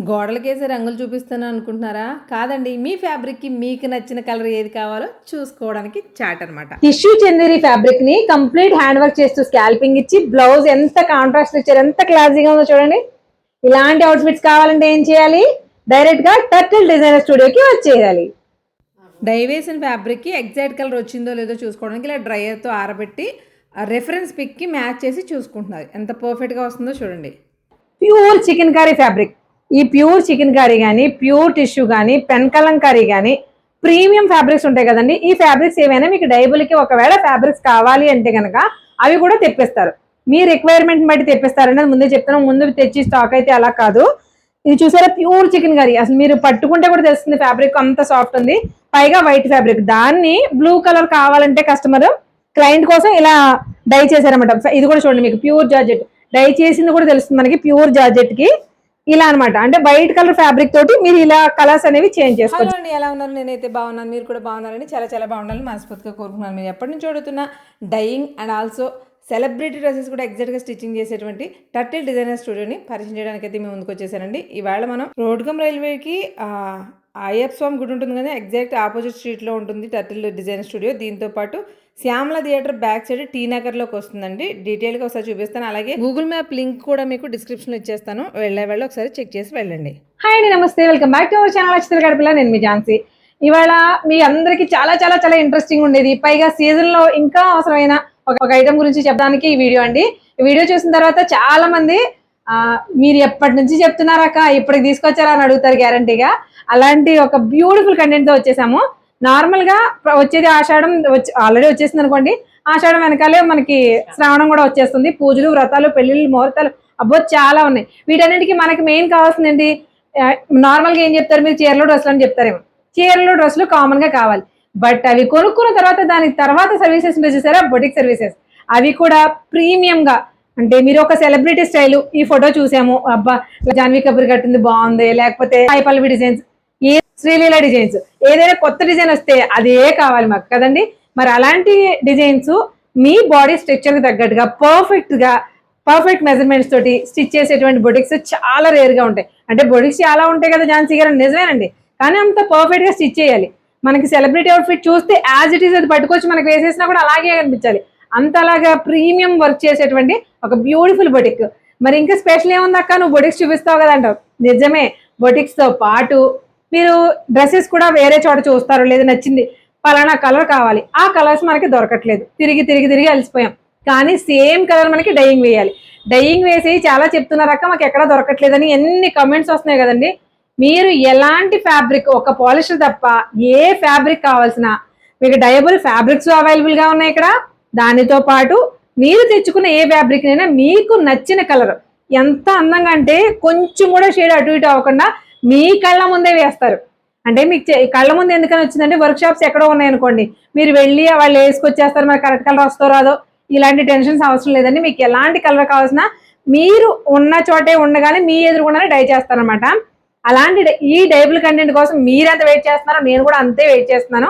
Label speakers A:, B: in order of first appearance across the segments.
A: గోడలకేసే రంగులు చూపిస్తాను అనుకుంటున్నారా? కాదండి. మీ ఫ్యాబ్రిక్‌కి మీకు నచ్చిన కలర్ ఏది కావాలో చూసుకోవడానికి చార్ట్ అనమాట.
B: టిష్యూ చందేరి ఫ్యాబ్రిక్ ని కంప్లీట్ హ్యాండ్ వర్క్ చేస్తూ స్కాల్పింగ్ ఇచ్చి బ్లౌజ్ ఎంత కాంట్రాస్ట్ ఇచ్చారు, ఎంత క్లాసీగా ఉందో చూడండి. ఇలాంటి అవుట్ఫిట్స్ కావాలంటే ఏం చేయాలి? డైరెక్ట్ గా టర్టిల్ డిజైనర్ స్టూడియోకి వచ్చేయాలి.
A: డై వేసిన ఫ్యాబ్రిక్‌కి ఎగ్జాక్ట్ కలర్ వచ్చిందో లేదో చూసుకోవడానికి ఇలా డ్రైయర్‌తో ఆరబెట్టి రెఫరెన్స్ పిక్‌కి మ్యాచ్ చేసి చూసుకుంటున్నారు. ఎంత పర్ఫెక్ట్‌గా వస్తుందో చూడండి.
B: Pure chicken curry fabric. ఈ ప్యూర్ చికెన్ కర్రీ కానీ, ప్యూర్ టిష్యూ కానీ, పెన్ కలంకారీ కానీ ప్రీమియం ఫ్యాబ్రిక్స్ ఉంటాయి కదండి. ఈ ఫ్యాబ్రిక్స్ ఏమైనా మీకు డైబుల్కి ఒకవేళ ఫ్యాబ్రిక్స్ కావాలి అంటే కనుక అవి కూడా తెప్పిస్తారు. మీ రిక్వైర్మెంట్ బట్టి తెప్పిస్తారనేది ముందే చెప్తాను. ముందు తెచ్చి స్టాక్ అయితే అలా కాదు. ఇది చూసారా, ప్యూర్ చికెన్ కర్రీ. అసలు మీరు పట్టుకుంటే కూడా తెలుస్తుంది ఫ్యాబ్రిక్ అంత సాఫ్ట్ ఉంది. పైగా వైట్ ఫ్యాబ్రిక్. దాన్ని బ్లూ కలర్ కావాలంటే కస్టమర్ క్లయింట్ కోసం ఇలా డై చేశారన్నమాట. ఇది కూడా చూడండి, మీకు ప్యూర్ జార్జెట్ డై చేసింది కూడా తెలుస్తుంది మనకి. ప్యూర్ జార్జెట్ కి ఇలా అనమాట. అంటే వైట్ కలర్ ఫ్యాబ్రిక్ తోటి మీరు ఇలా కలర్స్ అనేవి చేంజ్ చేసుకోవచ్చు.
A: అండి, ఎలా ఉన్నారు? నేనైతే బాగున్నాను, మీరు కూడా బాగున్నారని చాలా చాలా బాగుండాలని మనస్ఫూర్తిగా కోరుకున్నాను. మీరు ఎప్పటి నుంచి అడుగుతున్న dyeing and also celebrity dresses కూడా ఎగ్జాక్ట్గా స్టిచ్చింగ్ చేసేటువంటి టర్టిల్ డిజైనర్ స్టూడియోని పరిచయం చేయడానికి అయితే మేము ముందుకు వచ్చేసానండి. ఇవాళ మనం రోడ్గమ్ రైల్వేకి అయ్యప్ప స్వామి గుడి ఉంటుంది కదా, ఎగ్జాక్ట్ ఆపోజిట్ స్ట్రీట్లో ఉంటుంది టర్టిల్ డిజైనర్ స్టూడియో. దీంతోపాటు Shyamala theatre back side T నగర్లోకి వస్తుందండి. డీటెయిల్గా ఒకసారి చూపిస్తాను. అలాగే గూగుల్ మ్యాప్ లింక్ కూడా మీకు డిస్క్రిప్షన్లో ఇచ్చేస్తాను. వెళ్ళే ఒకసారి చెక్ చేసి వెళ్ళండి.
B: హాయ్ అండి, నమస్తే, welcome back to our channel Akshatala Gadapala. నేను మీ ఝాన్సీ. ఇవాళ మీ అందరికి చాలా చాలా చాలా ఇంట్రెస్టింగ్ ఉండేది, పైగా సీజన్ లో ఇంకా అవసరమైన ఒక ఐటమ్ గురించి చెప్పడానికి ఈ వీడియో అండి. ఈ వీడియో చూసిన తర్వాత చాలా మంది మీరు ఎప్పటి నుంచి చెప్తున్నారక్క, ఇప్పటికి తీసుకొచ్చారా అని అడుగుతారు గ్యారంటీగా. అలాంటి ఒక బ్యూటిఫుల్ కంటెంట్ తో వచ్చేసాము. నార్మల్ గా వచ్చేది ఆషాఢం ఆల్రెడీ వచ్చేసింది అనుకోండి. ఆషాఢం వెనకాలే మనకి శ్రావణం కూడా వచ్చేస్తుంది. పూజలు, వ్రతాలు, పెళ్లిళ్ళు, ముహూర్తాలు అబ్బో చాలా ఉన్నాయి. వీటన్నిటికీ మనకి మెయిన్ కావాల్సింది నార్మల్ గా ఏం చెప్తారు, మీరు చీరలు డ్రెస్సులు అని చెప్తారేమో. చీరలు డ్రెస్సులు కామన్ గా కావాలి. బట్ అవి కొనుక్కున్న తర్వాత దానికి తర్వాత సర్వీసెస్ చూసారా, బొటిక్ సర్వీసెస్. అవి కూడా ప్రీమియం గా. అంటే మీరు ఒక సెలబ్రిటీ స్టైల్, ఈ ఫోటో చూసాము, అబ్బా జాన్వీ కపూర్ కట్టింది బాగుంది, లేకపోతే సాయి పల్లవి డిజైన్స్, ఏ శ్రీలీల డిజైన్స్, ఏదైనా కొత్త డిజైన్ వస్తే అదే కావాలి మాకు కదండి. మరి అలాంటి డిజైన్స్ మీ బాడీ స్ట్రక్చర్ కి తగ్గట్టుగా పర్ఫెక్ట్ మెజర్మెంట్స్ తోటి స్టిచ్ చేసేటువంటి బొటిక్స్ చాలా రేర్ గా ఉంటాయి. అంటే బొటిక్స్ చాలా ఉంటాయి కదా ఝాన్సీ గారు, నిజమేనండి. కానీ అంత పర్ఫెక్ట్ గా స్టిచ్ చేయాలి. మనకి సెలబ్రిటీ అవుట్ఫిట్ చూస్తే యాజ్ ఇట్ ఈస్ అది పట్టుకొచ్చి మనకి వేసేసినా కూడా అలాగే కనిపించాలి. అంతలాగా ప్రీమియం వర్క్ చేసేటువంటి ఒక బ్యూటిఫుల్ బొటిక్. మరి ఇంకా స్పెషల్ ఏముంది అక్క, నువ్వు బొటిక్స్ చూపిస్తావు కదా అంటావు. నిజమే, బొటిక్స్ తో పాటు మీరు డ్రెస్సెస్ కూడా వేరే చోట చూస్తారు. లేదు నచ్చింది పలానా కలర్ కావాలి, ఆ కలర్స్ మనకి దొరకట్లేదు, తిరిగి అలసిపోయాం. కానీ సేమ్ కలర్ మనకి డైయింగ్ వేయాలి. డైయింగ్ వేసి చాలా చెప్తున్నారు అక్క మాకు ఎక్కడా దొరకట్లేదని ఎన్ని కమెంట్స్ వస్తున్నాయి కదండి. మీరు ఎలాంటి ఫ్యాబ్రిక్, ఒక పాలిషర్ తప్ప ఏ ఫ్యాబ్రిక్ కావాల్సిన మీకు డయబుల్ ఫ్యాబ్రిక్స్ అవైలబుల్ గా ఉన్నాయి ఇక్కడ. దానితో పాటు మీరు తెచ్చుకున్న ఏ ఫ్యాబ్రిక్ అయినా మీకు నచ్చిన కలర్ ఎంత అందంగా అంటే కొంచెం కూడా షేడ్ అటు ఇటు అవ్వకుండా మీ కళ్ళ ముందే వేస్తారు. అంటే మీకు కళ్ళ ముందు ఎందుకని వచ్చిందంటే వర్క్ షాప్స్ ఎక్కడో ఉన్నాయనుకోండి, మీరు వెళ్ళి వాళ్ళు వేసుకొచ్చేస్తారు, మరి కరెక్ట్ కలర్ వస్తో రాదో ఇలాంటి టెన్షన్స్ అవసరం లేదండి. మీకు ఎలాంటి కలర్ కావాల్సిన మీరు ఉన్న చోటే ఉండగానే మీ ఎదురుకుండానే డై చేస్తారనమాట. అలాంటి ఈ డైబుల్ కంటెంట్ కోసం మీరు ఎంత వెయిట్ చేస్తున్నారో నేను కూడా అంతే వెయిట్ చేస్తున్నాను.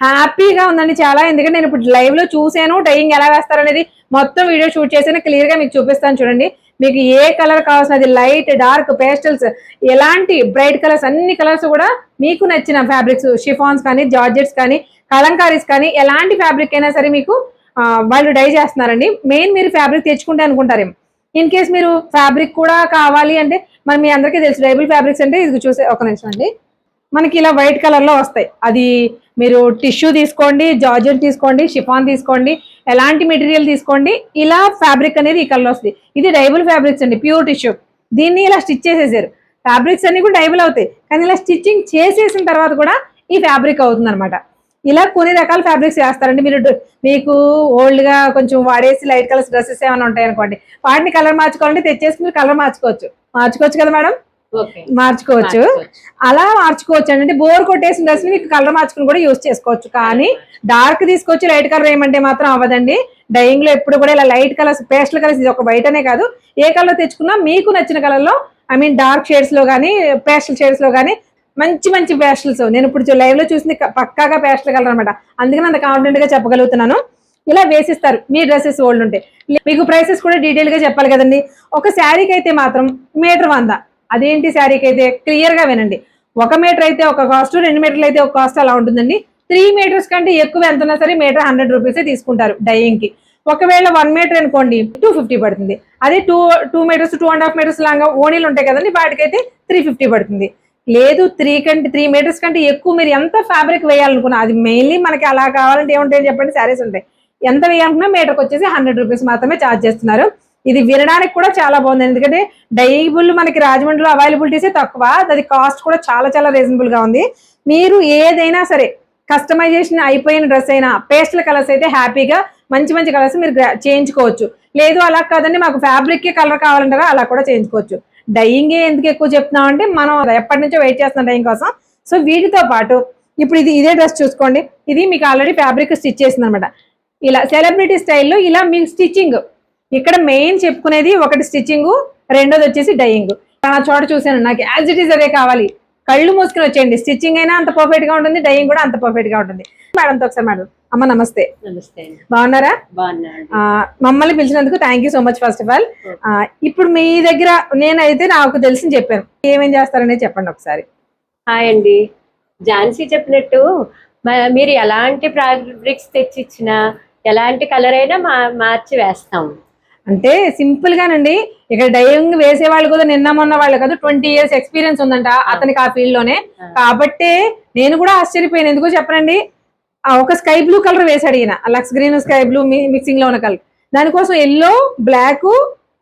B: హ్యాపీగా ఉందండి చాలా. ఎందుకంటే నేను ఇప్పుడు లైవ్ లో చూసాను డైయింగ్ ఎలా వేస్తారు అనేది, మొత్తం వీడియో షూట్ చేసాను, క్లియర్ గా మీకు చూపిస్తాను చూడండి. మీకు ఏ కలర్ కావాల్సినది, లైట్, డార్క్, పేస్టల్స్, ఎలాంటి బ్రైట్ కలర్స్, అన్ని కలర్స్ కూడా మీకు నచ్చిన ఫ్యాబ్రిక్స్, షిఫాన్స్ కానీ, జార్జెట్స్ కానీ, కలంకారీస్ కానీ, ఎలాంటి ఫ్యాబ్రిక్ అయినా సరే మీకు వాళ్ళు డై చేస్తున్నారండి. మెయిన్ మీరు ఫ్యాబ్రిక్ తెచ్చుకుంటే అనుకుంటారేమో. ఇన్ కేస్ మీరు ఫ్యాబ్రిక్ కూడా కావాలి అంటే మరి మీ అందరికీ తెలుసు డైబుల్ ఫ్యాబ్రిక్స్ అంటే ఇది చూసే ఒక నిమిషం అండి. మనకి ఇలా వైట్ కలర్ లో వస్తాయి. అది మీరు టిష్యూ తీసుకోండి, జార్జెట్ తీసుకోండి, షిఫాన్ తీసుకోండి, ఎలాంటి మెటీరియల్ తీసుకోండి, ఇలా ఫ్యాబ్రిక్ అనేది ఈ కలర్ వస్తుంది. ఇది డైబుల్ ఫ్యాబ్రిక్స్ అండి, ప్యూర్ టిష్యూ. దీన్ని ఇలా స్టిచ్ చేసేసారు. ఫ్యాబ్రిక్స్ అన్ని కూడా డైబుల్ అవుతాయి, కానీ ఇలా స్టిచ్చింగ్ చేసేసిన తర్వాత కూడా ఈ ఫ్యాబ్రిక్ అవుతుంది అనమాట. ఇలా కొన్ని రకాల ఫ్యాబ్రిక్స్ వేస్తారండి. మీకు ఓల్డ్ గా కొంచెం వాడేసి లైట్ కలర్స్ డ్రెస్సెస్ ఏమైనా ఉంటాయి అనుకోండి, వాటిని కలర్ మార్చుకోవాలంటే తెచ్చేసి మీరు కలర్ మార్చుకోవచ్చు కదా మేడం, మార్చుకోవచ్చు. అలా మార్చుకోవచ్చు అంటే బోర్ కొట్టేసిన డ్రెస్ మీకు కలర్ మార్చుకుని కూడా యూజ్ చేసుకోవచ్చు. కానీ డార్క్ తీసుకొచ్చి లైట్ కలర్ ఏమంటే మాత్రం అవ్వదండి. డైయింగ్ లో ఎప్పుడు కూడా ఇలా లైట్ కలర్స్, పేస్టల్ కలర్స్, ఇది ఒక వైట్ అనే కాదు, ఏ కలర్ తెచ్చుకున్నా మీకు నచ్చిన కలర్ లో, ఐ మీన్ డార్క్ షేడ్స్ లో కానీ, పేస్టల్ షేడ్స్ లో కానీ మంచి పేస్టల్స్. నేను ఇప్పుడు లైవ్ లో చూసింది పక్కాగా పేస్టల్ కలర్ అనమాట. అందుకని అంత కాన్ఫిడెంట్ గా చెప్పగలుగుతున్నాను. ఇలా వేసిస్తారు మీ డ్రెస్సెస్ ఓల్డ్ ఉంటే. మీకు ప్రైసెస్ కూడా డీటెయిల్ గా చెప్పాలి కదండి. ఒక శారీకి అయితే మాత్రం మీటర్ 100, అదేంటి శారీకి అయితే క్లియర్ గా వినండి. 1 మీటర్ అయితే ఒక కాస్ట్, 2 మీటర్లు అయితే ఒక కాస్ట్ అలా ఉంటుందండి. 3 మీటర్స్ కంటే ఎక్కువ ఎంత ఉన్నా సరే మీటర్ 100 రూపీసే తీసుకుంటారు డైయింగ్ కి. ఒకవేళ 1 మీటర్ అనుకోండి 250 పడుతుంది. అదే 2 మీటర్స్ 2.5 మీటర్స్ లాగా ఓణీలు ఉంటాయి కదండి, వాటికైతే 350 పడుతుంది. లేదు 3 మీటర్స్ కంటే ఎక్కువ మీరు ఎంత ఫ్యాబ్రిక్ వేయాలనుకున్నా, అది మెయిన్లీ మనకి అలా కావాలంటే ఏముంటాయని చెప్పండి, శారీస్ ఉంటాయి. ఎంత వేయాలనుకున్నా మీటర్కి వచ్చేసి 100 రూపీస్ మాత్రమే ఛార్జ్ చేస్తున్నారు. ఇది వినడానికి కూడా చాలా బాగుంది, ఎందుకంటే డైబుల్ మనకి రాజమండ్రిలో అవైలబిలిటీసే తక్కువ, అది కాస్ట్ కూడా చాలా చాలా రీజనబుల్ గా ఉంది. మీరు ఏదైనా సరే కస్టమైజేషన్ అయిపోయిన డ్రెస్ అయినా పేస్టల్ కలర్స్ అయితే హ్యాపీగా మంచి మంచి కలర్స్ మీరు చేయించుకోవచ్చు. లేదు అలా కాదండి మాకు ఫ్యాబ్రిక్ కి కలర్ కావాలంటారా, అలా కూడా చేయించుకోవచ్చు. డైయింగ్ ఎందుకు ఎక్కువ చెప్తున్నాం అంటే మనం ఎప్పటి నుంచో వెయిట్ చేస్తున్నాం డైయింగ్ కోసం. సో వీటితో పాటు ఇప్పుడు ఇదే డ్రెస్ చూసుకోండి, ఇది మీకు ఆల్రెడీ ఫ్యాబ్రిక్ స్టిచ్ చేసింది అనమాట. ఇలా సెలబ్రిటీ స్టైల్లో ఇలా మీకు స్టిచ్చింగ్, ఇక్కడ మెయిన్ చెప్పుకునేది ఒకటి స్టిచ్చింగ్, రెండోది వచ్చేసి డైయింగ్. ఆ చోట చూసాను నాకు యాజ్ ఇట్ ఈస్ అదే కావాలి, కళ్ళు మూసుకుని వచ్చేయండి. స్టిచ్చింగ్ అయినా అంత పర్ఫెక్ట్ గా ఉంటుంది, డైయింగ్ కూడా అంత పర్ఫెక్ట్ గా ఉంటుంది. మేడంతో ఒకసారి మేడం. అమ్మ నమస్తే.
C: నమస్తే.
B: బాగున్నారా?
C: బాగున్నాను.
B: మమ్మల్ని పిలిచినందుకు thank you so much first of all. ఇప్పుడు మీ దగ్గర నేనైతే నాకు తెలిసి చెప్పాను, ఏమేం చేస్తారనేది చెప్పండి ఒకసారి.
C: హాయ్ అండి. ఝాన్సీ చెప్పినట్టు మీరు ఎలాంటి ఫ్యాబ్రిక్స్ తెచ్చిచ్చినా ఎలాంటి కలర్ అయినా మార్చి వేస్తాం.
B: అంటే సింపుల్ గానండి, ఇక్కడ డైయింగ్ వేసే వాళ్ళు కూడా నిన్న మొన్న వాళ్ళు కదా 20 years ఎక్స్పీరియన్స్ ఉందంట అతనికి ఆ ఫీల్డ్ లోనే. కాబట్టి నేను కూడా ఆశ్చర్యపోయాను, ఎందుకో చెప్పనండి. ఒక స్కై బ్లూ కలర్ వేసాడు ఈయన, లక్స్ గ్రీన్ స్కై బ్లూ మిక్సింగ్ లో ఉన్న కలర్, దానికోసం ఎల్లో బ్లాక్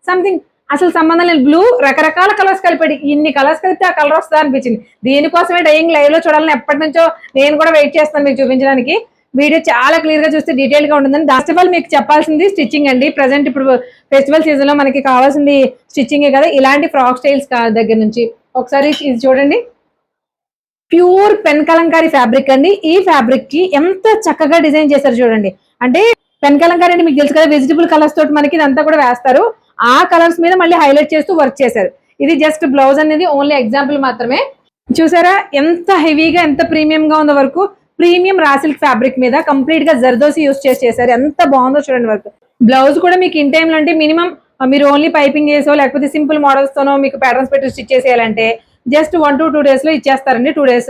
B: సంథింగ్ అసలు సంబంధం లేదు, బ్లూ, రకరకాల కలర్స్ కలిపాడు. ఇన్ని కలర్స్ కలిపితే ఆ కలర్ వస్తుందా అనిపించింది. దీనికోసమే డైయింగ్ లైవ్ లో చూడాలని ఎప్పటి నుంచో నేను కూడా వెయిట్ చేస్తాను మీకు చూపించడానికి. వీడియో చాలా క్లియర్ గా చూస్తే డీటెయిల్ గా ఉంటుందని. ఫస్ట్ ఆఫ్ ఆల్ మీకు చెప్పాల్సింది స్టిచ్చింగ్ అండి. ప్రెసెంట్ ఇప్పుడు ఫెస్టివల్ సీజన్ లో మనకి కావాల్సింది స్టిచ్చింగే కదా. ఇలాంటి ఫ్రాక్ స్టైల్స్ దగ్గర నుంచి ఒకసారి ఇది చూడండి, ప్యూర్ పెన్ కలంకారీ ఫ్యాబ్రిక్ అండి. ఈ ఫ్యాబ్రిక్ కి ఎంత చక్కగా డిజైన్ చేశారు చూడండి. అంటే పెన్ కలంకారీ అంటే మీకు తెలుసు కదా, వెజిటబుల్ కలర్స్ తోటి మనకి ఇదంతా కూడా వేస్తారు. ఆ కలర్స్ మీద మళ్ళీ హైలైట్ చేస్తూ వర్క్ చేశారు. ఇది జస్ట్ బ్లౌజ్ అనేది ఓన్లీ ఎగ్జాంపుల్ మాత్రమే. చూసారా ఎంత హెవీగా ఎంత ప్రీమియం గా ఉందో work. Premium raw silk fabric మీద కంప్లీట్ గా జర్దోసి యూస్ చేశారు. ఎంత బాగుందో చూడండి వర్క్. బ్లౌజ్ కూడా మీకు ఇన్ టైమ్ లో అంటే మినిమం మీరు ఓన్లీ పైపింగ్ చేసో లేకపోతే సింపుల్ మోడల్స్ తోనో మీకు ప్యాటర్న్స్ పెట్టి స్టిచ్ చేసేయాలంటే జస్ట్ 1 to 2 days లో ఇచ్చేస్తారండి. 2 days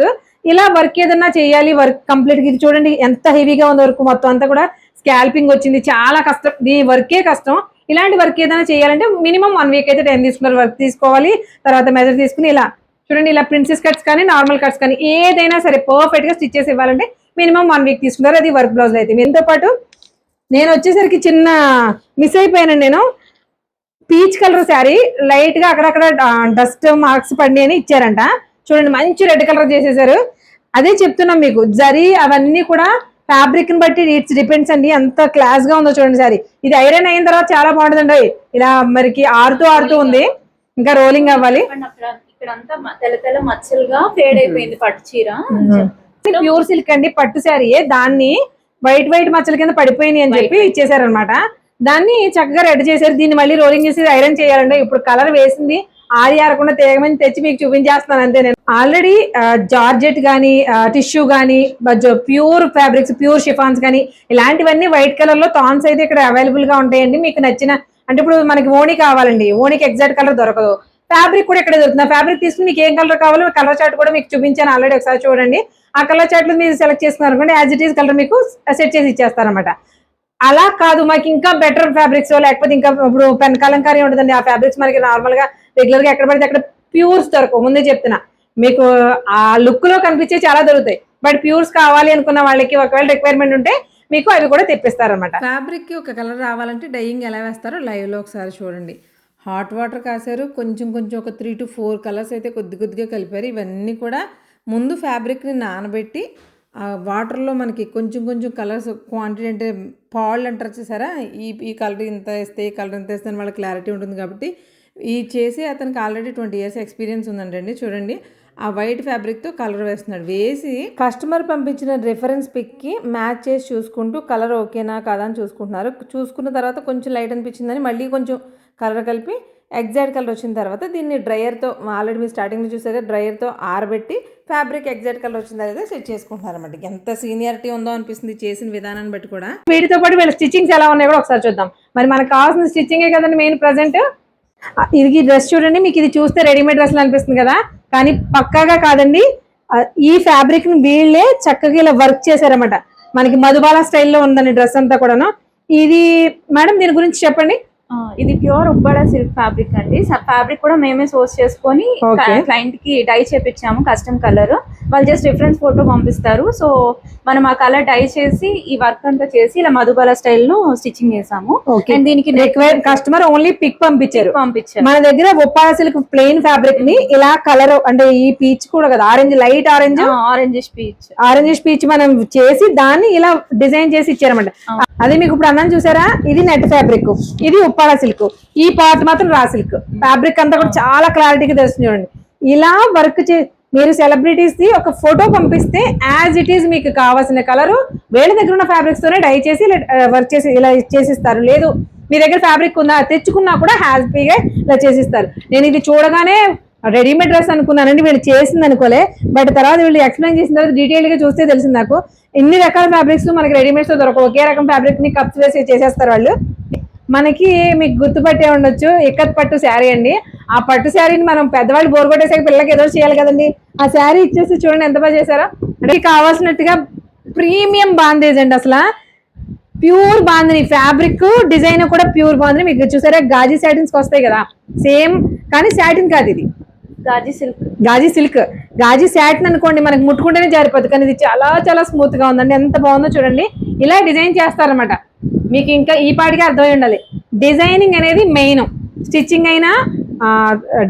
B: ఇలా వర్క్ ఏదన్నా చేయాలి, వర్క్ కంప్లీట్ గా ఇది చూడండి ఎంత హెవీగా ఉంది వర్క్. మొత్తం అంతా కూడా స్కాల్పింగ్ వచ్చింది, చాలా కష్టం, ఈ వర్కే కష్టం. ఇలాంటి వర్క్ ఏదైనా చేయాలంటే మినిమం 1 week అయితే టైం తీసుకున్నారు. వర్క్ తీసుకోవాలి, తర్వాత మెజర్ తీసుకుని ఇలా చూడండి, ఇలా ప్రిన్సెస్ కట్స్ కానీ నార్మల్ కట్స్ కానీ ఏదైనా సరే పర్ఫెక్ట్ గా స్టిచ్ చేసి ఇవ్వాలంటే మినిమం 1 week తీసుకున్నారు. అది వర్క్ బ్లౌజ్ అయితే. దీంతో పాటు నేను వచ్చేసరికి చిన్న మిస్ అయిపోయానండి. నేను పీచ్ కలర్ శారీ లైట్ గా అక్కడక్కడ డస్ట్ మార్క్స్ పడి అని ఇచ్చారంట. చూడండి మంచి రెడ్ కలర్ చేసేసారు. అదే చెప్తున్నాం మీకు, జరీ అవన్నీ కూడా ఫ్యాబ్రిక్ ని బట్టి ఇట్స్ డిపెండ్స్ అండి. ఎంత క్లాస్ గా ఉందో చూడండి శారీ. ఇది ఐరన్ అయిన తర్వాత చాలా బాగుంటుందండి. ఇలా మరికి ఆరుతూ ఉంది, ఇంకా రోలింగ్ అవ్వాలి.
D: ఇక్కడంతా తెల్ల తెల్ల మచ్చలుగా ఫేడ్ అయిపోయింది పట్టు చీర.
B: ప్యూర్ సిల్క్ అండి, పట్టు శారీయే, దాన్ని వైట్ మచ్చల కింద పడిపోయినాయి అని చెప్పి ఇచ్చేసారనమాట. దాన్ని చక్కగా రెడ్ చేశారు. దీన్ని మళ్ళీ రోలింగ్ చేసి ఐరన్ చేయాలండి. ఇప్పుడు కలర్ వేసింది, ఆరకుండా తేగమని తెచ్చి మీకు చూపించేస్తున్నాను అంతే. నేను ఆల్రెడీ జార్జెట్ కానీ టిష్యూ కానీ ప్యూర్ ఫ్యాబ్రిక్స్ ప్యూర్ షిఫాన్స్ కానీ ఇలాంటివన్నీ వైట్ కలర్ లో థాన్స్ అయితే ఇక్కడ అవైలబుల్ గా ఉంటాయండి. మీకు నచ్చిన అంటే ఇప్పుడు మనకి ఓణి కావాలండి, ఓణికి ఎగ్జాక్ట్ కలర్ దొరకదు, ఫ్యాబ్రిక్ కూడా ఇక్కడ దొరుకుతుంది. ఫ్యాబ్రిక్ తీసుకుని మీకు ఏం కలర్ కావాలో కలర్ చార్ట్ కూడా మీకు చూపించాను ఆల్రెడీ, ఒకసారి చూడండి. ఆ కలర్ చార్ట్ లో మీరు సెలెక్ట్ చేసుకున్నారు అనుకోండి, యాజ్ ఇట్ ఈస్ కలర్ మీకు సెట్ చేసి ఇచ్చేస్తారనమాట. అలా కాదు మాకు ఇంకా బెటర్ ఫ్యాబ్రిక్స్ లేకపోతే ఇంకా ఇప్పుడు పెన్ కలంకారీ ఉంటుందండి, ఆ ఫ్యాబ్రిక్స్ మనకి నార్మల్ గా రెగ్యులర్ గా ఎక్కడ పడితే అక్కడ ప్యూర్స్ దొరకవు. ముందే చెప్తున్నా మీకు, ఆ లుక్ లో కనిపించే చాలా దొరుకుతాయి. బట్ ప్యూర్స్ కావాలి అనుకున్న వాళ్ళకి ఒకవేళ రిక్వైర్మెంట్ ఉంటే మీకు అవి కూడా తెప్పిస్తారనమాట.
A: ఫ్యాబ్రిక్ కి ఒక కలర్ రావాలంటే డైయింగ్ ఎలా వేస్తారో లైవ్ లో ఒకసారి చూడండి. హాట్ వాటర్ కాసారు, కొంచెం ఒక 3 to 4 కలర్స్ అయితే కొద్దిగా కలిపారు. ఇవన్నీ కూడా ముందు ఫ్యాబ్రిక్ని నానబెట్టి వాటర్లో మనకి కొంచెం కలర్స్ క్వాంటిటీ అంటే పాళ్ళు అంటారు చూసారా, ఈ కలర్ ఇంత వేస్తే ఈ కలర్ ఇంత వేస్తే అని వాళ్ళకి క్లారిటీ ఉంటుంది. కాబట్టి ఈ చేసి అతనికి ఆల్రెడీ 20 years ఎక్స్పీరియన్స్ ఉందంటండి. చూడండి ఆ వైట్ ఫ్యాబ్రిక్తో కలర్ వేస్తున్నాడు. వేసి కస్టమర్ పంపించిన రిఫరెన్స్ పిక్కి మ్యాచ్ చేసి చూసుకుంటూ కలర్ ఓకేనా కాదా అని చూసుకుంటున్నారు. చూసుకున్న తర్వాత కొంచెం లైట్ అనిపించిందని మళ్ళీ కొంచెం కలర్ కలిపి ఎగ్జాక్ట్ కలర్ వచ్చిన తర్వాత దీన్ని డ్రైయర్తో ఆల్రెడీ మీరు స్టార్టింగ్లో చూసారు, డ్రైయర్తో ఆరబెట్టి ఫ్యాబ్రిక్ ఎగ్జాక్ట్ కలర్ వచ్చిన తర్వాత సెట్ చేసుకుంటున్నారు అనమాట. ఎంత సీనియారిటీ ఉందో అనిపిస్తుంది చేసిన విధానాన్ని బట్టి కూడా.
B: వీటితో పాటు వీళ్ళ స్టిచ్చింగ్స్ ఎలా ఉన్నాయో కూడా ఒకసారి చూద్దాం. మరి మనకు కావాల్సిన స్టిచ్చింగే కదండి మెయిన్ ప్రజెంట్. ఇది డ్రెస్ చూడండి, మీకు ఇది చూస్తే రెడీమేడ్ డ్రెస్ అనిపిస్తుంది కదా, కానీ పక్కాగా కాదండి. ఈ ఫ్యాబ్రిక్ ని వీళ్ళే చక్కగా ఇలా వర్క్ చేశారన్నమాట. మనకి మధుబాల స్టైల్లో ఉందండి డ్రెస్ అంతా కూడాను. ఇది మేడం దీని గురించి చెప్పండి.
D: ఇది ప్యూర్ ఉబ్బడ సిల్క్ ఫ్యాబ్రిక్ అండి. ఫ్యాబ్రిక్ కూడా మేమే సోర్స్ చేసుకొని క్లయింట్ కి డై చేపించాము, కస్టమ్ కలర్. వాళ్ళు జస్ట్ రిఫరెన్స్ ఫోటో పంపిస్తారు. సో మనం ఆ కలర్ డై చేసి ఈ వర్క్ అంతా చేసి ఇలా మధుబాల స్టైల్ లో స్టిచ్చింగ్ చేసాము. అండ్ దీనికి
B: కస్టమర్ ఓన్లీ పిక్ పంపించారు. మన దగ్గర ఉప్పాడ సిల్క్ ప్లెయిన్ ఫ్యాబ్రిక్ ని ఇలా కలర్ అంటే ఈ పీచ్ కూడా కదా, ఆరెంజ్, లైట్ ఆరెంజ్ పీచ్ మనం చేసి దాన్ని ఇలా డిజైన్ చేసి ఇచ్చారన్నమాట. అదే మీకు ఇప్పుడు అన్నాను చూసారా, ఇది నెట్ ఫ్యాబ్రిక్, ఇది ఉప్పాడ సిల్క్, ఈ పార్ట్ మాత్రం రా సిల్క్. ఫ్యాబ్రిక్ అంతా కూడా చాలా క్లారిటీగా తెలుస్తుంది చూడండి. ఇలా వర్క్ మీరు సెలబ్రిటీస్ ది ఒక ఫోటో పంపిస్తే యాజ్ ఇట్ ఈస్ మీకు కావాల్సిన కలర్ వేళ్ళ దగ్గర ఉన్న ఫ్యాబ్రిక్స్ తోనే డై చేసి వర్క్ చేసి ఇలా చేసిస్తారు. లేదు మీ దగ్గర ఫ్యాబ్రిక్ ఉందా తెచ్చుకున్నా కూడా హ్యాపీగా ఇలా చేసిస్తారు. నేను ఇది చూడగానే రెడీమేడ్ డ్రెస్ అనుకున్నానండి, వీళ్ళు చేసింది అనుకోలే. బట్ తర్వాత వీళ్ళు ఎక్స్ప్లెయిన్ చేసిన తర్వాత డీటెయిల్ గా చూస్తే తెలిసింది నాకు, ఇన్ని రకాల ఫ్యాబ్రిక్స్ మనకి రెడీమేడ్స్ తో దొరకవు. ఒకే రకం ఫ్యాబ్రిక్ ని కప్స్ వేసి చేసేస్తారు వాళ్ళు. మనకి మీకు గుర్తుపట్టే ఉండొచ్చు, ఇక్కత్ పట్టు శారీ అండి. ఆ పట్టు శారీని మనం పెద్దవాళ్ళు బోర్ కొట్టేసాక పిల్లలకి ఏదో చేయాలి కదండి. ఆ శారీ ఇచ్చేసి చూడండి ఎంత బాగా చేశారో. అంటే కావాల్సినట్టుగా ప్రీమియం బాందేజ్ అండి, అసలు ప్యూర్ బాందిని. ఫ్యాబ్రిక్ డిజైన్ కూడా ప్యూర్ బాందిని. మీకు చూసారా గాజీ సాటిన్స్ వస్తాయి కదా, సేమ్ కానీ సాటిన్ కాదు, ఇది గాజీ సిల్క్. గాజీ సాటిన్ అనుకోండి మనకి ముట్టుకుంటేనే జారిపోతుంది, కానీ ఇది చాలా చాలా స్మూత్ గా ఉందండి. ఎంత బాగుందో చూడండి. ఇలా డిజైన్ చేస్తారనమాట. మీకు ఇంకా ఈ పాటికి అర్థమై ఉండాలి, డిజైనింగ్ అనేది మెయిన్. స్టిచ్చింగ్ అయినా,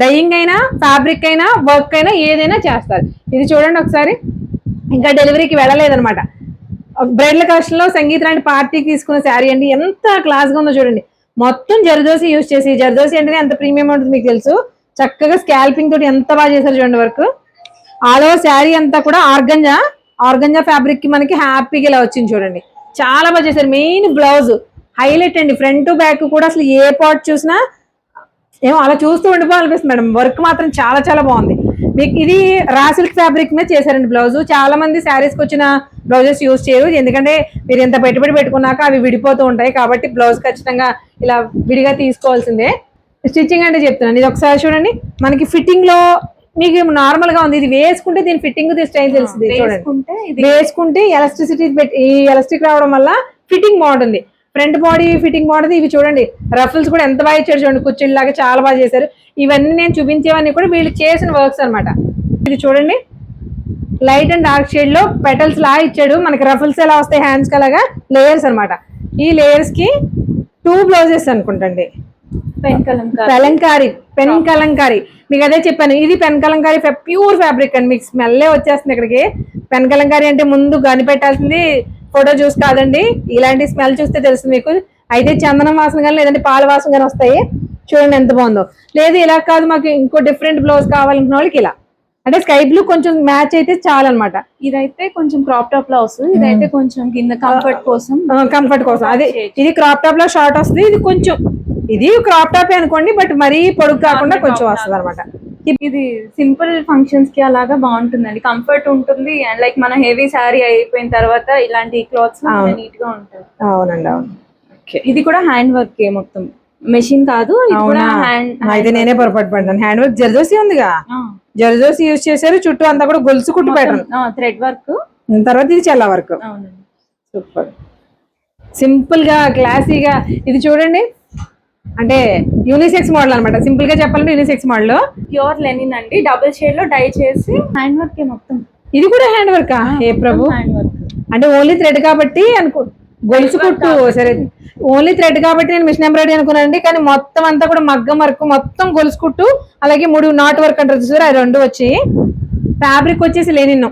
B: డైయింగ్ అయినా, ఫ్యాబ్రిక్ అయినా, వర్క్ అయినా ఏదైనా చేస్తారు. ఇది చూడండి ఒకసారి. ఇంకా డెలివరీకి వెళ్ళలేదనమాట. బ్రైడల్ కలెక్షన్ లో సంగీత లాంటి పార్టీకి తీసుకున్న శారీ అండి. ఎంత క్లాస్ గా ఉందో చూడండి. మొత్తం జర్దోసి యూజ్ చేసి, జర్దోసి అంటేనే ఎంత ప్రీమియం ఉంటుంది మీకు తెలుసు. చక్కగా స్కాల్పింగ్ తోటి ఎంత బాగా చేశారు చూడండి వర్క్. ఆల్ ఓవర్ శారీ అంతా కూడా ఆర్గంజా ఫ్యాబ్రిక్ కి మనకి హ్యాపీగా ఇలా వచ్చింది చూడండి. చాలా బాగా చేశారు. మెయిన్ బ్లౌజ్ హైలైట్ అండి, ఫ్రంట్ బ్యాక్ కూడా అసలు ఏ పార్ట్ చూసినా ఏమో అలా చూస్తూ ఉండిపోవాలనిపిస్తుంది మేడం. వర్క్ మాత్రం చాలా చాలా బాగుంది. మీకు ఇది రా సిల్క్ ఫ్యాబ్రిక్ మీద చేశారండి బ్లౌజ్. చాలా మంది శారీస్కి వచ్చిన బ్లౌజెస్ యూజ్ చేయరు, ఎందుకంటే మీరు ఎంత పెట్టుబడి పెట్టుకున్నాక అవి విడిపోతూ ఉంటాయి. కాబట్టి బ్లౌజ్ ఖచ్చితంగా ఇలా విడిగా తీసుకోవాల్సిందే. స్టిచ్చింగ్ అంటే చెప్తున్నాను, ఇది ఒకసారి చూడండి. మనకి ఫిట్టింగ్ లో మీకు నార్మల్ గా ఉంది, ఇది వేసుకుంటే దీని ఫిట్టింగ్ స్టైల్ తెలుస్తుంది చూడండి. వేసుకుంటే ఈ ఎలాస్టిక్ రావడం వల్ల ఫిట్టింగ్ బాగుంటుంది. ఫ్రంట్ బాడీ ఫిట్టింగ్ బాగుంటుంది. ఇవి చూడండి రఫుల్స్ కూడా ఎంత బాగా ఇచ్చారు చూడండి, కుర్చీలాగా చాలా బాగా చేశారు. ఇవన్నీ నేను చూపించేవన్నీ కూడా వీళ్ళు చేసిన వర్క్స్ అనమాట. ఇది చూడండి లైట్ అండ్ డార్క్ షేడ్ లో పెటల్స్ లా ఇచ్చాడు. మనకి రఫుల్స్ ఎలా వస్తాయి హ్యాండ్స్ కి అలాగా లేయర్స్ అనమాట. ఈ లేయర్స్ కి 2 బ్లౌజెస్ అనుకుంటండి. పెన్ కలంకారీ మీకు అదే చెప్పాను, ఇది పెన్ కలంకారీ ప్యూర్ ఫ్యాబ్రిక్ అండి. మీకు స్మెల్లే వచ్చేస్తుంది ఇక్కడికి. పెన్ కలంకారీ అంటే ముందు గని పెట్టాల్సింది ఫోటో చూసి కాదండి, ఇలాంటి స్మెల్ చూస్తే తెలుస్తుంది మీకు. అయితే చందనం వాసన కానీ లేదంటే పాల వాసన కానీ వస్తాయి. చూడండి ఎంత బాగుందో. లేదు ఇలా కాదు మాకు ఇంకో డిఫరెంట్ బ్లౌజ్ కావాలనుకున్న వాళ్ళకి ఇలా, అంటే స్కై బ్లూ కొంచెం మ్యాచ్ అయితే చాలన్నమాట.
D: ఇదైతే కొంచెం క్రాప్ టాప్ లో వస్తుంది, ఇదైతే కొంచెం కింద కంఫర్ట్ కోసం. అదే ఇది క్రాప్ టాప్ లో షార్ట్ వస్తుంది, ఇది కొంచెం ఇది క్రాప్ టాప్ అనుకోండి, బట్ మరీ పొడుగు కాకుండా కొంచెం వస్తుంది అనమాట. ఇది సింపుల్ ఫంక్షన్స్ కి అలాగా బాగుంటుందండి, కంఫర్ట్ ఉంటుంది. అండ్ లైక్ మన హెవీ శారీ అయిపోయిన తర్వాత ఇలాంటి క్లాత్స్ నీట్ గా ఉంటాయి.
B: అవునండి అవును.
D: ఇది కూడా హ్యాండ్ వర్క్ మొత్తం, మెషిన్ కాదు.
B: అయితే నేనే పొరపాటు పడ్డాను. హ్యాండ్ వర్క్ జర్దోసి ఉందిగా, జర్దోసి యూజ్ చేశారు. చుట్టూ అంతా కూడా గొలుసు కుట్టు ప్యాటర్న్,
D: థ్రెడ్ వర్క్.
B: తర్వాత ఇది చల్ల వర్క్. సూపర్ సింపుల్ గా క్లాసీగా. ఇది చూడండి అంటే యూనిసెక్స్ మోడల్ అనమాట. సింపుల్ గా చెప్పాలంటే యూనిసెక్స్ మోడల్.
D: ప్యూర్ లెనిన్ అండి, డబుల్ షేడ్ లో డై చేసి హ్యాండ్ వర్క్ మొత్తం.
B: ఇది కూడా హ్యాండ్ వర్క్. ఏ ప్రభు,
D: హ్యాండ్ వర్క్
B: అంటే ఓన్లీ థ్రెడ్ కాబట్టి అనుకో, గొలుసు కుట్టు సరే ఓన్లీ థ్రెడ్ కాబట్టి నేను మిషన్ ఎంబ్రాయిడరీ అనుకున్నానండి. కానీ మొత్తం అంతా కూడా మగ్గం వర్క్, మొత్తం గొలుసు కుట్టు, అలాగే 3 నాట్ వర్క్ అంటారు చూసారు, అది 2 వచ్చి. ఫ్యాబ్రిక్ వచ్చేసి లెనిన్.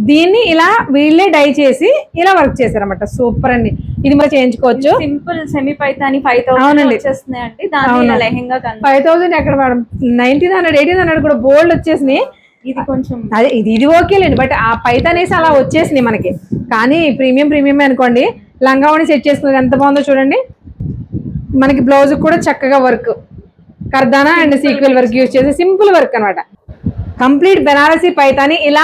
B: దీన్ని ఇలా వీళ్ళే డై చేసి ఇలా వర్క్ చేశారన్నమాట. సూపర్ అండి. ఇది మరి చేయించుకోవచ్చు.
D: సింపుల్ సెమీ పైతాని 5000 వచ్చేస్తున్నాయి అండి. దాని లెహంగా
B: 5000 ఎక్కడ మేడం, 1900 1800 కూడా బోల్డ్ వచ్చేసినాయి.
D: ఇది కొంచెం
B: అదే ఇది ఓకేలేండి, బట్ ఆ పైతానేసి అలా వచ్చేసినాయి మనకి. కానీ ప్రీమియం అనుకోండి. లంగావణి సెట్ చేసుకున్నది ఎంత బాగుందో చూడండి. మనకి బ్లౌజ్ కూడా చక్కగా వర్క్, కర్దానా అండ్ సీక్వెల్ వర్క్ యూజ్ చేసి సింపుల్ వర్క్ అనమాట. కంప్లీట్ బెనారసీ పైతాని ఇలా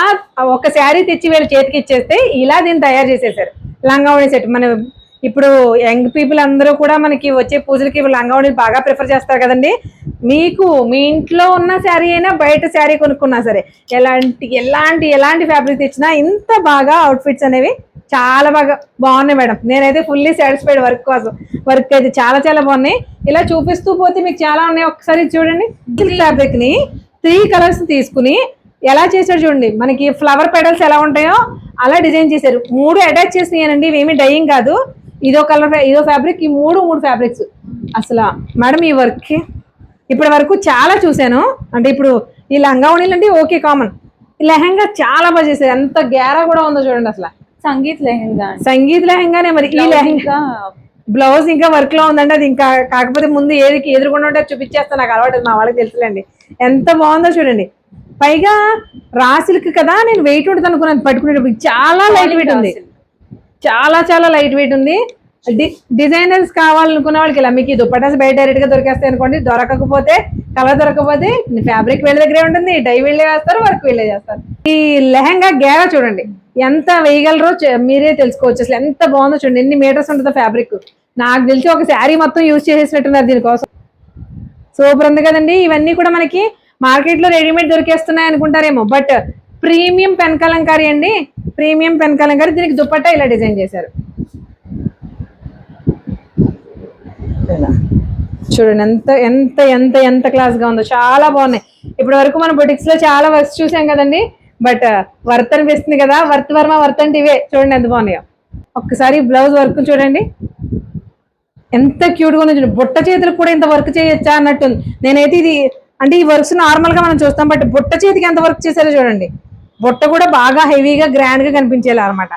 B: ఒక శారీ తెచ్చి వీళ్ళు చేతికి ఇచ్చేస్తే ఇలా దీన్ని తయారు చేసేసారు. లంగావణి సెట్. మన ఇప్పుడు యంగ్ పీపుల్ అందరూ కూడా మనకి వచ్చే పూజలకి లంగావణి బాగా ప్రిఫర్ చేస్తారు కదండి. మీకు మీ ఇంట్లో ఉన్న శారీ అయినా బయట శారీ కొనుక్కున్నా సరే ఎలాంటి ఫ్యాబ్రిక్ తెచ్చినా ఇంత బాగా అవుట్ఫిట్స్ అనేవి చాలా బాగా బాగున్నాయి మేడం. నేనైతే ఫుల్లీ సాటిస్ఫైడ్ వర్క్ అయితే చాలా చాలా బాగున్నాయి. ఇలా చూపిస్తూ పోతే మీకు చాలా ఉన్నాయి. ఒకసారి చూడండి, సిల్క్ ఫ్యాబ్రిక్ ని 3 కలర్స్ తీసుకుని ఎలా చేశారు చూడండి. మనకి ఫ్లవర్ పెడల్స్ ఎలా ఉంటాయో అలా డిజైన్ చేశారు. 3 అటాచ్ చేసినాయనండి, ఇవేమి డైయింగ్ కాదు. ఇదో కలర్ ఇదో ఫ్యాబ్రిక్, ఈ 3 ఫ్యాబ్రిక్స్. అసలు మేడం ఈ వర్క్ ఇప్పటి వరకు చాలా చూశాను. అంటే ఇప్పుడు ఈ లంగా ఓణీలు అంటే ఓకే కామన్, లెహంగా చాలా బాగా చేశారు. ఎంత గేరా కూడా ఉందో చూడండి. అసలు
D: సంగీత్
B: లెహంగానే మరి. ఈ లెహంగా బ్లౌజ్ ఇంకా వర్క్ లో ఉందండి. అది ఇంకా కాకపోతే ముందు ఏదికి ఎదురుకుండా ఉంటే చూపించేస్తాను, నాకు అలవాటు, మా వాళ్ళకి తెలుసులేండి. ఎంత బాగుందో చూడండి. పైగా రా సిల్క్ కదా, నేను వెయిట్ ఉంటుంది అనుకున్నాను పట్టుకునేటప్పుడు. చాలా లైట్ వెయిట్ ఉంది, చాలా చాలా లైట్ వెయిట్ ఉంది. డిజైనర్స్ కావాలనుకున్న వాళ్ళకి ఇలా మీకు దుప్పటాస్ బయట డైరెక్ట్ గా దొరికేస్తాయి అనుకోండి. దొరకకపోతే కలర్ దొరకకపోతే ఫ్యాబ్రిక్ వీళ్ళ దగ్గరే ఉంటుంది, డై వీళ్ళే వేస్తారు, వర్క్ వీళ్ళే చేస్తారు. ఈ లెహంగా గేరా చూడండి ఎంత వేయగలరో మీరే తెలుసుకోవచ్చు. అసలు ఎంత బాగుందో చూడండి, ఎన్ని మీటర్స్ ఉంటుందో ఫ్యాబ్రిక్. నాకు తెలిసి ఒక శారీ మొత్తం యూజ్ చేసేసినట్టున్నారు దీనికోసం. సూపర్ ఉంది కదండి. ఇవన్నీ కూడా మనకి మార్కెట్ లో రెడీమేడ్ దొరికేస్తున్నాయి అనుకుంటారేమో, బట్ ప్రీమియం పెన్ కలంకారీ అండి. Premium pen Kalamkari. దీనికి దుపట్టా ఇలా డిజైన్ చేశారు చూడండి. ఎంత ఎంత ఎంత ఎంత క్లాస్ గా ఉందో, చాలా బాగున్నాయి. ఇప్పటి వరకు మన బొటిక్స్ లో చాలా వర్క్స్ చూసాం కదండి, బట్ వర్త్ అనిపిస్తుంది కదా. వర్త్ అంటే ఇవే చూడండి ఎంత బాగున్నాయో. ఒక్కసారి బ్లౌజ్ వర్క్ చూడండి ఎంత క్యూట్ గా ఉందో చూడండి. బుట్ట చేతులకు కూడా ఇంత వర్క్ చేయొచ్చా అన్నట్టుంది. నేనైతే ఇది అంటే ఈ వర్క్స్ నార్మల్ గా మనం చూస్తాం, బట్ బుట్ట చేతికి ఎంత వర్క్ చేశారో చూడండి. బుట్ట కూడా బాగా హెవీగా గ్రాండ్ గా కనిపించేలా అనమాట.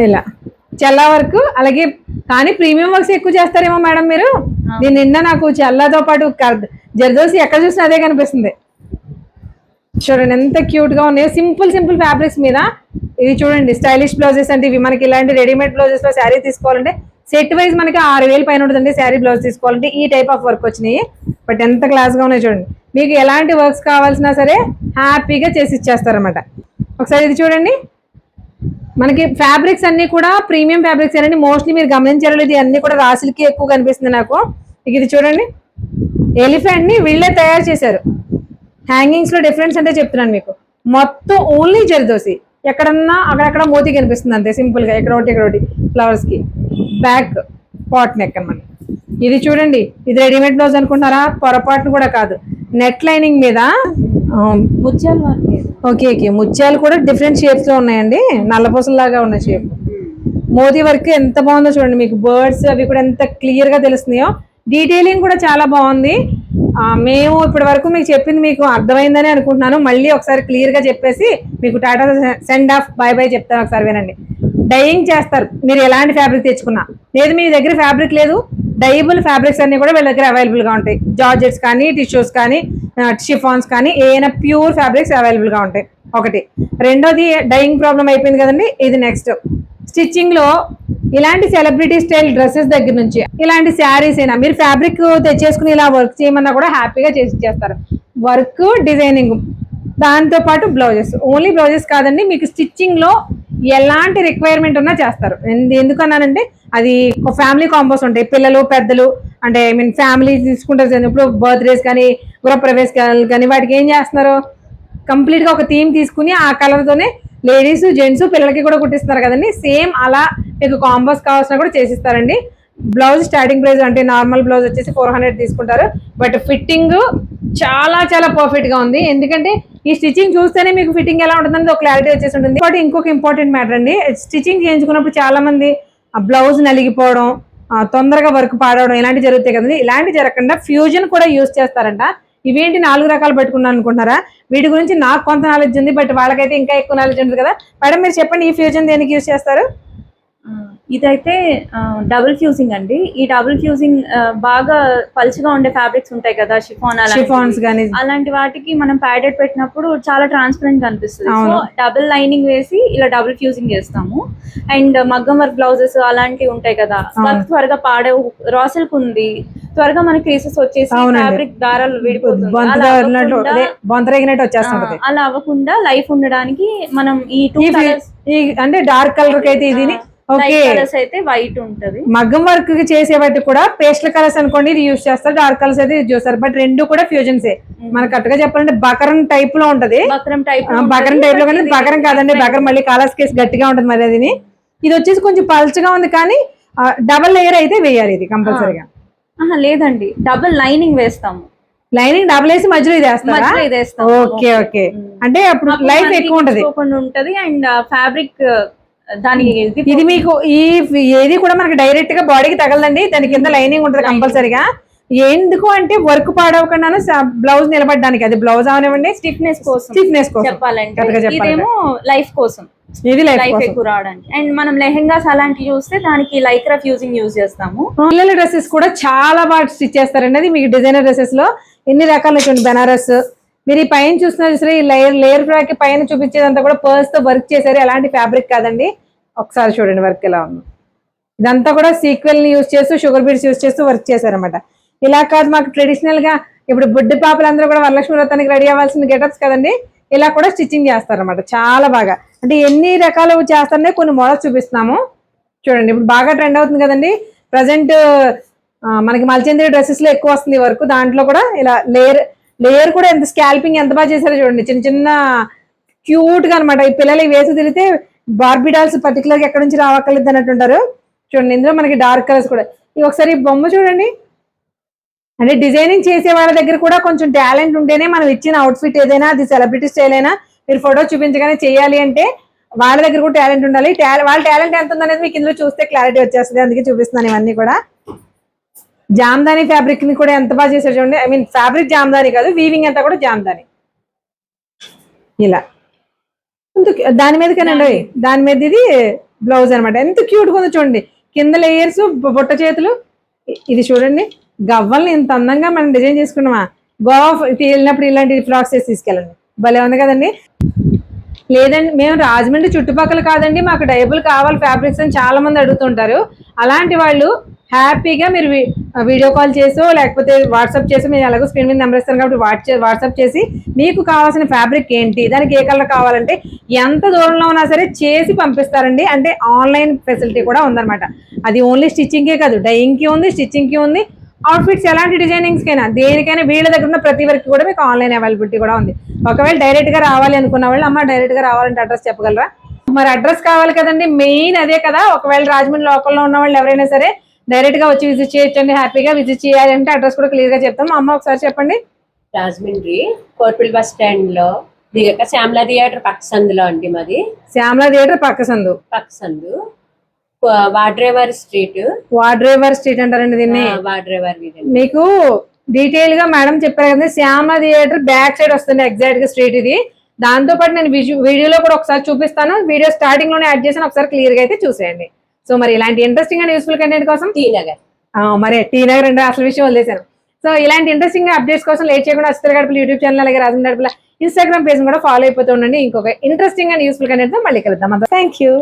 B: ఇలా చెల్లా వర్క్ అలాగే. కానీ ప్రీమియం వర్క్స్ ఎక్కువ చేస్తారేమో మేడం మీరు. దీని నిన్న నాకు చెల్లాతో పాటు జర్దోసి ఎక్కడ చూసినా అదే కనిపిస్తుంది. చూడండి ఎంత క్యూట్ గా ఉన్నాయో. సింపుల్ ఫ్యాబ్రిక్స్ మీద ఇది చూడండి. స్టైలిష్ బ్లౌజెస్ అంటే ఇవి మనకి ఇలాంటి రెడీమేడ్ బ్లౌజెస్ లో శారీ తీసుకోవాలంటే సెట్ వైజ్ మనకి 6,000 పైన ఉంటుందండి. శారీ బ్లౌజ్ తీసుకోవాలంటే ఈ టైప్ ఆఫ్ వర్క్ వచ్చినాయి. బట్ ఎంత క్లాస్ గా ఉన్నాయి చూడండి. మీకు ఎలాంటి వర్క్స్ కావాల్సినా సరే హ్యాపీగా చేసి ఇచ్చేస్తారనమాట. ఒకసారి ఇది చూడండి. మనకి ఫ్యాబ్రిక్స్ అన్ని కూడా ప్రీమియం ఫ్యాబ్రిక్స్ అండి. మోస్ట్లీ మీరు గమనించారు, ఇది అన్ని కూడా రాసులకి ఎక్కువ కనిపిస్తుంది నాకు. ఇది చూడండి, ఎలిఫెంట్ ని వీళ్ళే తయారు చేశారు. హ్యాంగింగ్స్ లో డిఫరెన్స్ అంటే చెప్తున్నాను మీకు. మొత్తం ఓన్లీ జర్దోసి, ఎక్కడన్నా అక్కడక్కడ మోతీ కనిపిస్తుంది అంతే సింపుల్ గా. ఇక్కడ ఒకటి ఫ్లవర్స్ కి బ్యాక్ పాట్ నెక్ అనమాట. ఇది చూడండి, ఇది రెడీమేడ్ బ్లౌజ్ అనుకుంటున్నారా? పొరపాటును కూడా కాదు. నెట్ లైనింగ్ మీద
D: ముత్యాలు
B: ఓకే ముత్యాలు కూడా డిఫరెంట్ షేప్స్ లో ఉన్నాయండి. నల్లపూసలాగా ఉన్న షేప్. మోతీ వర్క్ ఎంత బాగుందో చూడండి. మీకు బర్డ్స్ అవి కూడా ఎంత క్లియర్ గా తెలుస్తున్నాయో. డీటెయిలింగ్ కూడా చాలా బాగుంది. మేము ఇప్పటి వరకు మీకు చెప్పింది మీకు అర్థమైందని అనుకుంటున్నాను. మళ్ళీ ఒకసారి క్లియర్ గా చెప్పేసి మీకు టాటా సెండ్ ఆఫ్ బై చెప్తాను. ఒకసారి వినండి. డైయింగ్ చేస్తారు మీరు ఎలాంటి ఫ్యాబ్రిక్ తెచ్చుకున్నా. లేదు మీ దగ్గర ఫ్యాబ్రిక్ లేదు, డైబుల్ ఫ్యాబ్రిక్స్ అన్ని కూడా వీళ్ళ దగ్గర అవైలబుల్ గా ఉంటాయి. జార్జెట్స్ కానీ, టిష్యూస్ కానీ, షిఫాన్స్ కానీ, ఏదైనా ప్యూర్ ఫ్యాబ్రిక్స్ అవైలబుల్ గా ఉంటాయి. ఒకటి. రెండోది డైయింగ్ ప్రాబ్లం అయిపోయింది కదండి. ఇది నెక్స్ట్. స్టిచ్చింగ్ లో ఇలాంటి సెలబ్రిటీ స్టైల్ డ్రెస్సెస్ దగ్గర నుంచి ఇలాంటి శారీస్ అయినా మీరు ఫ్యాబ్రిక్ తెచ్చేసుకుని ఇలా వర్క్ చేయమన్నా కూడా హ్యాపీగా చేసి ఇచ్చేస్తారు. వర్క్, డిజైనింగ్, దాంతో పాటు బ్లౌజెస్. ఓన్లీ బ్లౌజెస్ కాదండి, మీకు స్టిచ్చింగ్ లో ఎలాంటి రిక్వైర్మెంట్ ఉన్నా చేస్తారు. ఎందుకన్నానంటే అది ఫ్యామిలీ కాంబోస్ ఉంటాయి. పిల్లలు, పెద్దలు అంటే ఐ మీన్ ఫ్యామిలీ తీసుకుంటారు. ఇప్పుడు బర్త్డేస్ కానీ, గృహప్రవేశాలు కానీ వాటికి ఏం చేస్తున్నారు, కంప్లీట్ గా ఒక థీమ్ తీసుకుని ఆ కలర్ తోనే లేడీస్, జెంట్స్, పిల్లలకి కూడా కుట్టిస్తున్నారు కదండి. సేమ్ అలా మీకు కాంబోస్ కావాల్సిన కూడా చేసిస్తారండి. బ్లౌజ్ స్టార్టింగ్ ప్రైస్ అంటే నార్మల్ బ్లౌజ్ వచ్చేసి 400 తీసుకుంటారు. బట్ ఫిట్టింగ్ చాలా చాలా పర్ఫెక్ట్ గా ఉంది. ఎందుకంటే ఈ స్టిచ్చింగ్ చూస్తేనే మీకు ఫిట్టింగ్ ఎలా ఉంటుందని ఒక క్లారిటీ వచ్చేసి ఉంటుంది. బట్ ఇంకొక ఇంపార్టెంట్ మ్యాటర్ అండి, స్టిచ్చింగ్ చేయించుకున్నప్పుడు చాలా మంది ఆ బ్లౌజ్ నలిగిపోవడం, తొందరగా వర్క్ పాడవడం ఇలాంటివి జరుగుతాయి కదండి. ఇలాంటి జరగకుండా ఫ్యూజన్ కూడా యూజ్ చేస్తారంట. ఇవేంటి 4 రకాలు పెట్టుకున్నాను అనుకుంటున్నారా? వీటి గురించి నాకు కొంత నాలెడ్జ్ ఉంది, బట్ వాళ్ళకైతే ఇంకా ఎక్కువ నాలెడ్జ్ ఉంటుంది కదా. మేడం మీరు చెప్పండి, ఈ ఫ్యూజన్ దేనికి యూజ్ చేస్తారు?
D: ఇదైతే డబుల్ ఫ్యూజింగ్ అండి. ఈ డబుల్ ఫ్యూజింగ్ బాగా పలుచగా ఉండే ఫ్యాబ్రిక్స్ ఉంటాయి కదా,
B: షిఫాన్స్ గానీ
D: అలాంటి వాటికి మనం ప్యాడెడ్ పెట్టినప్పుడు చాలా ట్రాన్స్పరెంట్ కనిపిస్తుంది. సో డబుల్ లైనింగ్ వేసి ఇలా డబుల్ ఫ్యూజింగ్ చేస్తాము. అండ్ మగ్గం వర్క్ బ్లౌజెస్ అలాంటివి ఉంటాయి కదా, వర్క్ త్వరగా పాడే రాసిల్క్ ఉంది, త్వరగా మనకి క్రీసెస్ వచ్చేసి ఫ్యాబ్రిక్ దారాలు విడిపోతుంది. అలా అవ్వకుండా లైఫ్ ఉండడానికి మనం ఈ 2 కలర్స్
B: అంటే డార్క్ కలర్ కి అయితే ఇది, ఓకే
D: కలర్స్ అయితే వైట్ ఉంటది.
B: మగ్గం వర్క్ చేసే వాటికి కూడా పేస్టల్ కలర్స్ అనుకోండి ఇది యూస్ చేస్తారు, డార్క్ కలర్స్ అయితే యూజ్ చేస్తారు. బట్ రెండు కూడా ఫ్యూజన్సే. మనకు కరెక్ట్ గా చెప్పాలంటే బకరం టైప్ లో ఉంటది.
D: బకరం టైప్
B: లో కానీ బకరం కాదండి, బకరం మళ్ళీ కలర్స్ కేసు గట్టిగా ఉంటుంది మరి అది. ఇది వచ్చేసి కొంచెం పల్చగా ఉంది కానీ డబల్ లేయర్ అయితే వేయాలి ఇది కంపల్సరీగా.
D: లేదండి, డబుల్ లైనింగ్ వేస్తాము.
B: లైనింగ్ డబుల్ వేసి మధ్యలో ఇది వేస్తారా? ఓకే ఓకే, అంటే అప్పుడు లైఫ్ ఎక్కువ ఉంటది
D: అండ్ ఫ్యాబ్రిక్ దాని
B: ఇది మీకు ఏది కూడా మనకి డైరెక్ట్ గా బాడీకి తగలదండి, దాని కింద లైనింగ్ ఉంటది కంపల్సరీగా. ఎందుకు అంటే వర్క్ పాడవకుండాను బ్లౌజ్ నిలబడడానికి, అది బ్లౌజ్ అవనివ్వండి
D: స్టిఫ్నెస్ కోసం
B: చెప్పాలంటే
D: ఇదేమో లైఫ్ కోసం,
B: ఇది
D: లైఫ్ ఎక్కువ రావడానికి. అండ్ మనం లెహెంగాస్ అలాంటివి చూస్తే దానికి లైక్రా ఫ్యూజింగ్ యూజ్ చేస్తాము.
B: పిల్లల డ్రెస్సెస్ కూడా చాలా బాగా స్టిచ్ చేస్తారండి. అది మీకు డిజైనర్ డ్రెస్సెస్ లో ఎన్ని రకాలు చూడండి. బెనారస్ మీరు ఈ పైన చూస్తున్నారు చూసారు, ఈ లేయర్ ఫ్రాక్ పైన చూపించేదంతా కూడా పర్స్ తో వర్క్ చేశారు. ఎలాంటి ఫ్యాబ్రిక్ కాదండి, ఒకసారి చూడండి వర్క్ ఎలా ఉంది. ఇదంతా కూడా సీక్వెల్ ని యూజ్ చేస్తూ షుగర్ బీడ్స్ యూజ్ చేస్తూ వర్క్ చేశారనమాట. ఇలా కాదు మాకు ట్రెడిషనల్ గా ఇప్పుడు బుడ్డి పాపలందరూ కూడా వరలక్ష్మి వ్రతానికి రెడీ అవ్వాల్సిన గెటప్స్ కదండి, ఇలా కూడా స్టిచ్చింగ్ చేస్తారనమాట చాలా బాగా. అంటే ఎన్ని రకాలు చేస్తారనే కొన్ని మోడల్స్ చూపిస్తున్నాము చూడండి. ఇప్పుడు బాగా ట్రెండ్ అవుతుంది కదండి ప్రజెంట్, మనకి మల్చంద్రి డ్రెస్సెస్ లో ఎక్కువ వస్తుంది వర్క్. దాంట్లో కూడా ఇలా లేయర్ కూడా ఎంత స్కాల్పింగ్ ఎంత బాగా చేశారో చూడండి, చిన్న చిన్న క్యూట్ గా అనమాట. ఈ పిల్లలు వేసి తిరిగితే బార్బీ డాల్స్ పర్టికులర్ గా ఎక్కడి నుంచి రావక్కర్లేదు అన్నట్టుంటారు చూడండి. ఇందులో మనకి డార్క్ కలర్స్ కూడా. ఇది ఒకసారి బొమ్మ చూడండి. అంటే డిజైనింగ్ చేసే వాళ్ళ దగ్గర కూడా కొంచెం టాలెంట్ ఉంటేనే మనం ఇచ్చిన అవుట్ఫిట్ ఏదైనా అది సెలబ్రిటీ స్టైల్ అయినా మీరు ఫోటో చూపించగానే చేయాలి అంటే వాళ్ళ దగ్గర కూడా టాలెంట్ ఉండాలి. వాళ్ళ టాలెంట్ ఎంత ఉందనేది మీకు ఇందులో చూస్తే క్లారిటీ వచ్చేస్తుంది, అందుకే చూపిస్తున్నాను ఇవన్నీ కూడా. జామ్దాని ఫ్యాబ్రిక్ ని కూడా ఎంత బాగా చేశారు చూడండి. ఐ మీన్ ఫ్యాబ్రిక్ జామ్దాని కాదు, వీవింగ్ అంతా కూడా జామ్దాని. ఇలా దాని మీద కానండి, దాని మీద ఇది బ్లౌజ్ అనమాట. ఎంత క్యూట్ గా ఉందో చూడండి. కింద లేయర్స్ బుట్ట చేతులు. ఇది చూడండి గవ్వల్ని ఇంత అందంగా మనం డిజైన్ చేసుకున్నామా, గోవా వెళ్ళినప్పుడు ఇలాంటి ఫ్రాక్స్ వేసి తీసుకెళ్ళండి, భలే ఉంది కదండి. లేదండి మేము రాజమండ్రి చుట్టుపక్కల కాదండి, మాకు డైబుల్ కావాలి ఫ్యాబ్రిక్స్ అని చాలా మంది అడుగుతుంటారు. అలాంటి వాళ్ళు హ్యాపీగా మీరు వీడియో కాల్ చేసో లేకపోతే వాట్సాప్ చేసి, మీరు ఎలాగో స్క్రీన్ మీద నెంబర్ ఇస్తాను కాబట్టి వాట్సాప్ చేసి మీకు కావాల్సిన ఫ్యాబ్రిక్ ఏంటి, దానికి ఏ కలర్ కావాలంటే ఎంత దూరంలో ఉన్నా సరే చేసి పంపిస్తారండి. అంటే ఆన్లైన్ ఫెసిలిటీ కూడా ఉందన్నమాట. అది ఓన్లీ స్టిచ్చింగ్కే కాదు, డైయింగ్కి ఉంది, స్టిచ్చింగ్కి ఉంది, అవుట్ఫిట్స్ ఎలాంటి డిజైనింగ్స్ కైనా దేనికైనా వీళ్ళ దగ్గర ఉన్న ప్రతి వరకు కూడా మీకు ఆన్లైన్ అవైలబిలిటీ కూడా ఉంది. ఒకవేళ డైరెక్ట్ గా రావాలి అనుకున్న వాళ్ళు, అమ్మ డైరెక్ట్ గా రావాలంటే అడ్రస్ చెప్పగలరా? మరి అడ్రస్ కావాలి కదండి, మెయిన్ అదే కదా. ఒకవేళ రాజమండ్రి లోకల్లో ఉన్న వాళ్ళు ఎవరైనా సరే డైరెక్ట్ గా వచ్చి విజిట్ చేయొచ్చండి, హ్యాపీగా విజిట్ చేయాలి అంటే అడ్రస్ కూడా క్లియర్ గా చెప్తాం. అమ్మ ఒకసారి చెప్పండి.
C: రాజమండ్రి కోర్పిల్ బస్ స్టాండ్ లో దిగక శ్యామలా థియేటర్ పక్క సందులో అండి మాది.
B: శ్యామలా థియేటర్ పక్క సందు
C: వాడ్రేవర్ స్ట్రీట్
B: అంటారండి దీన్ని.
C: వాడ్రేవర్
B: మీకు డీటెయిల్ గా మేడం చెప్పారు కదా, శ్యామలా థియేటర్ బ్యాక్ సైడ్ వస్తుంది ఎగ్జాక్ట్ గా స్ట్రీట్ ఇది. దాంతో పాటు నేను వీడియోలో కూడా ఒకసారి చూపిస్తాను, వీడియో స్టార్టింగ్ లోనే యాడ్ చేసాను, ఒకసారి క్లియర్ గా అయితే చూసేయండి. సో మరి ఇలాంటి ఇంట్రెస్టింగ్ అండ్ యూస్ఫుల్ కంటెంట్ కోసం మరి టీ నగర్ అంటే అసలు విషయం వదిలేశాను. సో ఇలాంటి ఇంట్రెస్టింగ్ అప్డేట్స్ కోసం లేట్ చేయకుండా అస్సలు గడపల యూట్యూబ్ ఛానల్ అలాగే రాజన్ గడపల ఇన్స్టాగ్రామ్ పేజ్ కూడా ఫాలో అయిపోతూ ఉండండి. ఇంకొక ఇంట్రెస్టింగ్ అండ్ యూస్ఫుల్ కంటెంట్ తో మళ్ళీ కలుద్దాం. Thank you.